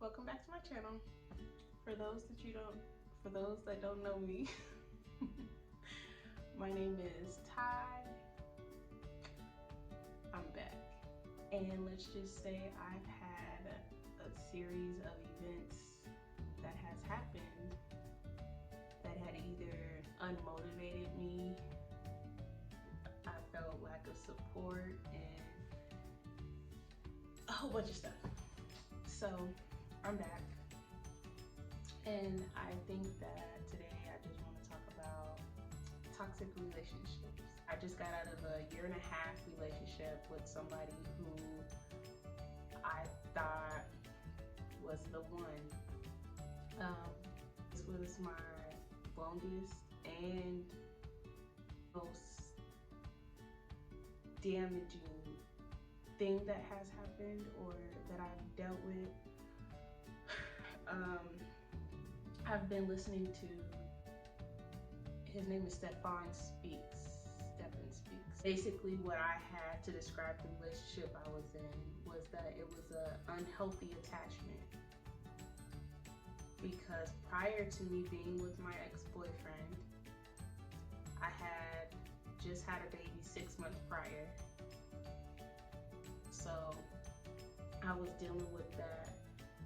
Welcome back to my channel. For those that don't know me, my name is Ty. I'm back. And let's just say I've had a series of events that has happened that had either unmotivated me, I felt lack of support, and a whole bunch of stuff. So I'm back, and I think that today I just want to talk about toxic relationships. I just got out of a 1.5 year relationship with somebody who I thought was the one. This was my longest and most damaging thing that has happened or that I've dealt with. I've been listening to, his name is Stefan Speaks. Basically what I had to describe the relationship I was in was that it was an unhealthy attachment. Because prior to me being with my ex-boyfriend, I had just had a baby 6 months prior. So I was dealing with that,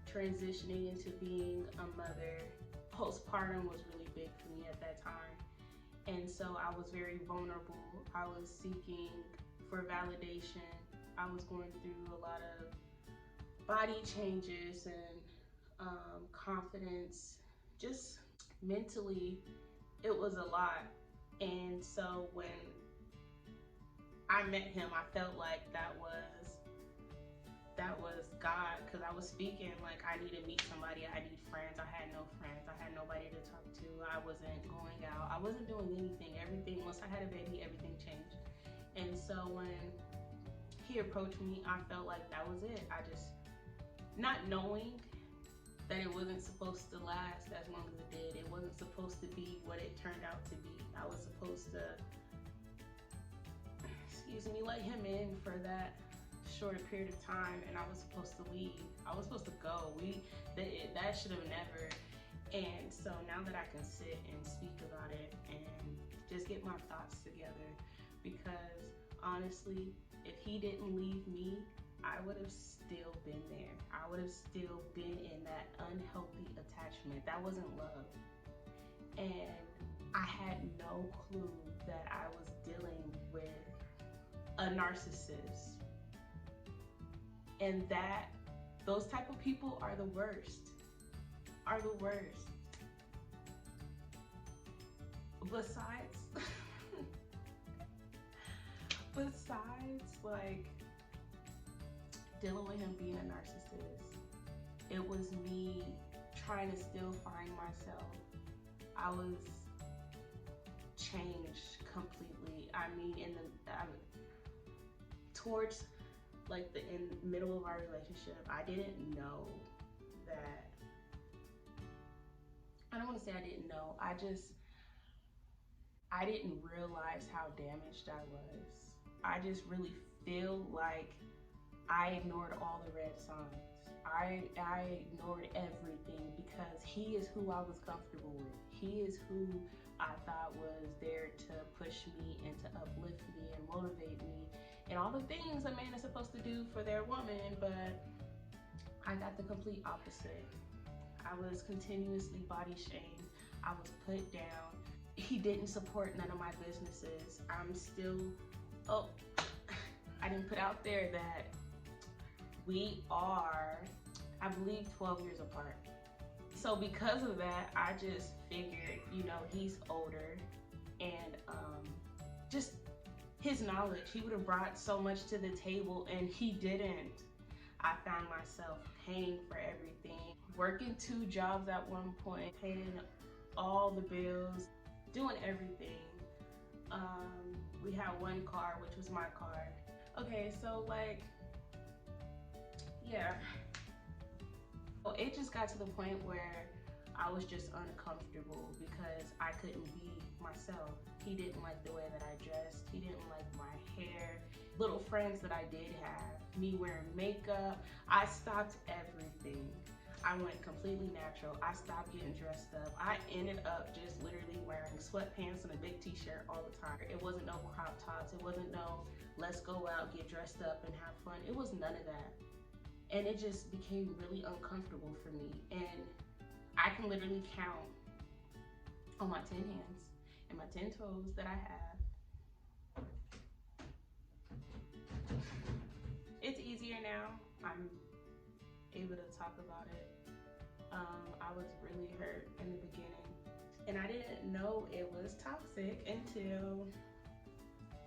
transitioning into being a mother. Postpartum was really big for me at that time. And so I was very vulnerable. I was seeking for validation. I was going through a lot of body changes and confidence. Just mentally, it was a lot. And so when I met him, I felt like that was God, because I was speaking like I need to meet somebody, I need friends. I had no friends, I had nobody to talk to, I wasn't going out, I wasn't doing anything. Everything, once I had a baby, everything changed. And so when he approached me, I felt like that was it. I just, not knowing that it wasn't supposed to last as long as it did. It wasn't supposed to be what it turned out to be. I was supposed to, let him in for that shorter period of time, and I was supposed to leave. I was supposed to go. That should have never. And so now that I can sit and speak about it and just get my thoughts together, because honestly, if he didn't leave me, I would have still been there. I would have still been in that unhealthy attachment. That wasn't love. And I had no clue that I was dealing with a narcissist. And that those type of people are the worst. Besides like dealing with him being a narcissist, it was me trying to still find myself. I was changed completely. I mean, towards like the middle of our relationship, I didn't know that. I don't want to say I didn't know. I didn't realize how damaged I was. I just really feel like I ignored all the red signs. I ignored everything because he is who I was comfortable with. He is who I thought was there to push me and to uplift me and motivate me and all the things a man is supposed to do for their woman, but I got the complete opposite. I was continuously body shamed. I was put down. He didn't support none of my businesses. I'm still, I didn't put out there that we are, I believe, 12 years apart. So because of that, I just figured, he's older, and just his knowledge, he would have brought so much to the table, and he didn't. I found myself paying for everything, working 2 jobs at one point, paying all the bills, doing everything. We had 1 car, which was my car. Okay, so yeah. Well, it just got to the point where I was just uncomfortable because I couldn't be myself. He didn't like the way that I dressed. He didn't like my hair. Little friends that I did have, me wearing makeup, I stopped everything. I went completely natural. I stopped getting dressed up. I ended up just literally wearing sweatpants and a big t-shirt all the time. It wasn't no crop tops. It wasn't no let's go out, get dressed up and have fun. It was none of that. And it just became really uncomfortable for me. And I can literally count on my 10 hands and my 10 toes that I have. It's easier now. I'm able to talk about it. I was really hurt in the beginning, and I didn't know it was toxic until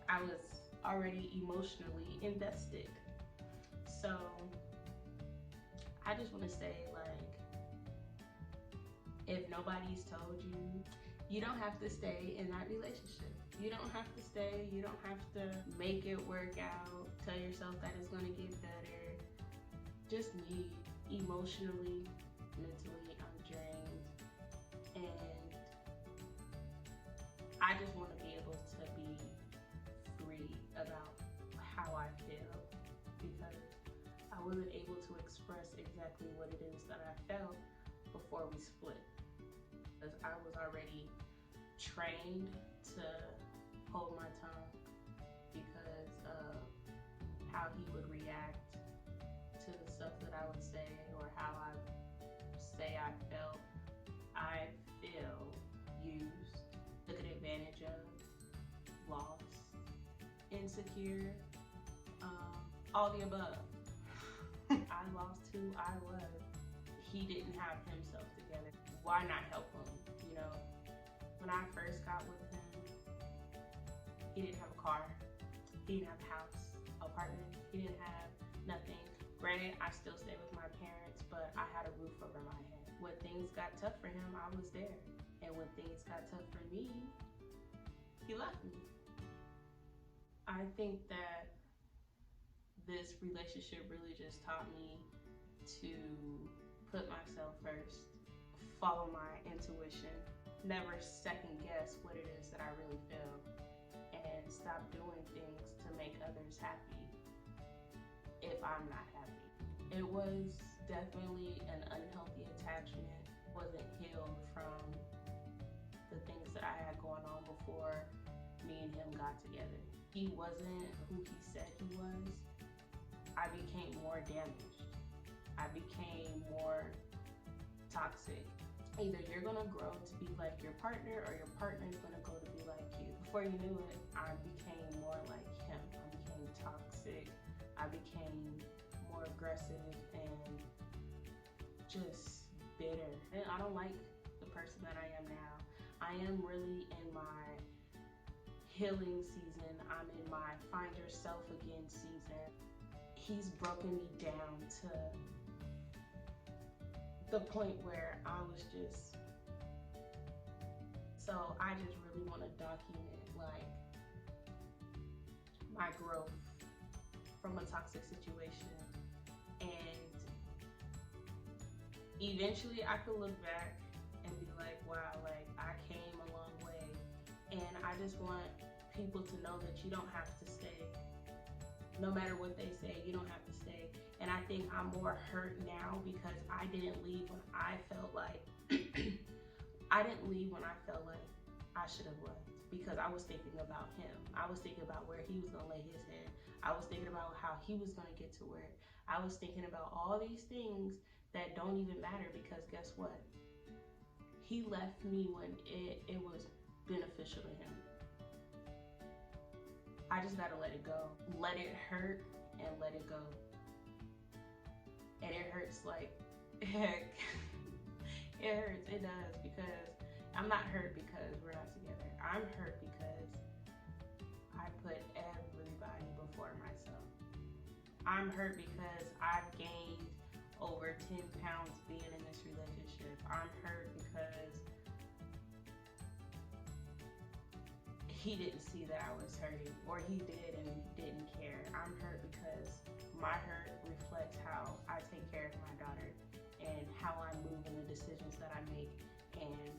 I was already emotionally invested. So I just want to say, like, if nobody's told you, you don't have to stay in that relationship. You don't have to stay. You don't have to make it work out. Tell yourself that it's going to get better. Just leave. Emotionally, mentally, I'm drained. And I just want to be able to be free about how I feel, because I wasn't able to express exactly what it is that I felt before we split. Because I was already trained to hold my tongue because of how he would react to the stuff that I would say, or how I say I felt. I feel used, taken advantage of, lost, insecure, all the above. I lost who I was. He didn't have himself together. Why not help him? You know, when I first got with him, he didn't have a car, he didn't have a house, apartment, he didn't have nothing. Granted, I still stay with my parents, but I had a roof over my head. When things got tough for him, I was there. And when things got tough for me, he left me. I think that this relationship really just taught me to put myself first, follow my intuition, never second guess what it is that I really feel, and stop doing things to make others happy if I'm not happy. It was definitely an unhealthy attachment. Wasn't healed from the things that I had going on before me and him got together. He wasn't who he said he was. I became more damaged. I became more toxic. Either you're gonna grow to be like your partner, or your partner's gonna go to be like you. Before you knew it, I became more like him. I became toxic. I became more aggressive and just bitter. And I don't like the person that I am now. I am really in my healing season. I'm in my find yourself again season. He's broken me down to the point where I was just, so I just really want to document like my growth from a toxic situation. And eventually I could look back and be like, wow, like I came a long way. And I just want people to know that you don't have to stay. No matter what they say, you don't have to stay. And I think I'm more hurt now because I didn't leave when I felt like, I didn't leave when I felt like I should have left, because I was thinking about him. I was thinking about where he was gonna lay his head. I was thinking about how he was gonna get to where. I was thinking about all these things that don't even matter, because guess what? He left me when it was beneficial to him. I just gotta let it go. Let it hurt and let it go. And it hurts like heck. It hurts, it does, because I'm not hurt because we're not together. I'm hurt because I put everybody before myself. I'm hurt because I've gained over 10 pounds being in this relationship. I'm hurt because he didn't see that I was hurting, or he did and didn't care. I'm hurt because my hurt reflects how I take care of my daughter and how I move in the decisions that I make. And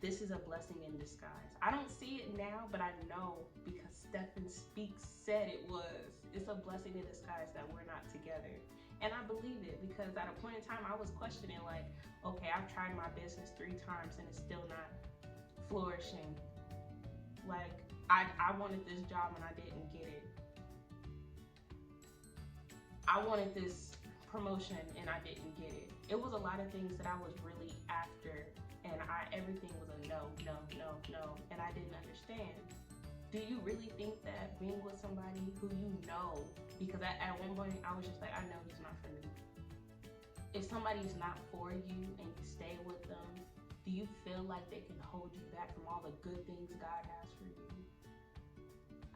this is a blessing in disguise. I don't see it now, but I know because Stephen Speaks said it was. It's a blessing in disguise that we're not together. And I believe it because at a point in time I was questioning, like, okay, I've tried my business 3 times and it's still not flourishing. Like, I wanted this job and I didn't get it. I wanted this promotion and I didn't get it. It was a lot of things that I was really after, and everything was a no, no, no, no, and I didn't understand. Do you really think that being with somebody who you know, because at one point I was just like, I know he's not for me. If somebody's not for you and you stay with them, do you feel like they can hold you back from all the good things God has for you?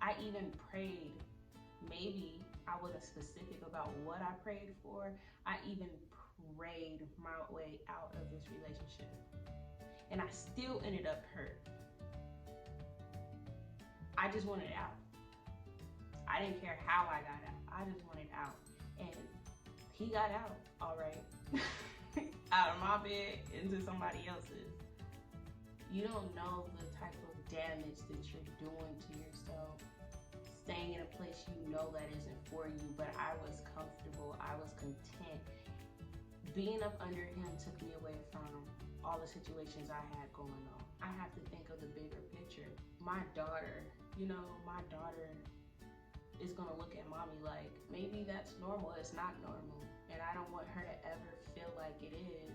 I even prayed. Maybe I wasn't specific about what I prayed for. I even prayed my way out of this relationship. And I still ended up hurt. I just wanted out. I didn't care how I got out. I just wanted out. And he got out, all right. Out of my bed into somebody else's. You don't know the type of damage that you're doing to yourself. Staying in a place you know that isn't for you, but I was comfortable. I was content. Being up under him took me away from all the situations I had going on. I have to think of the bigger picture. My daughter, my daughter is gonna look at mommy like, maybe that's normal, it's not normal. And I don't want her to ever feel like it is.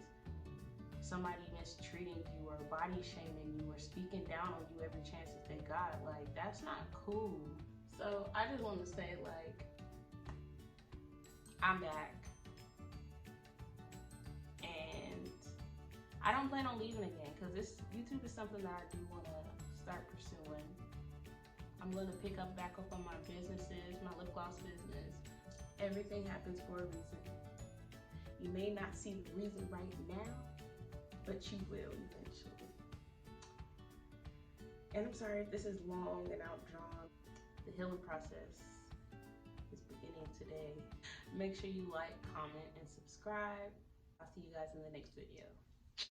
Somebody mistreating you or body shaming you or speaking down on you every chance that they got. Like, that's not cool. So I just want to say, like, I'm back. And I don't plan on leaving again because this YouTube is something that I do want to start pursuing. I'm going to pick back up on my businesses, my lip gloss business. Everything happens for a reason. You may not see the reason right now, but you will eventually. And I'm sorry if this is long and outdrawn. The healing process is beginning today. Make sure you like, comment, and subscribe. I'll see you guys in the next video.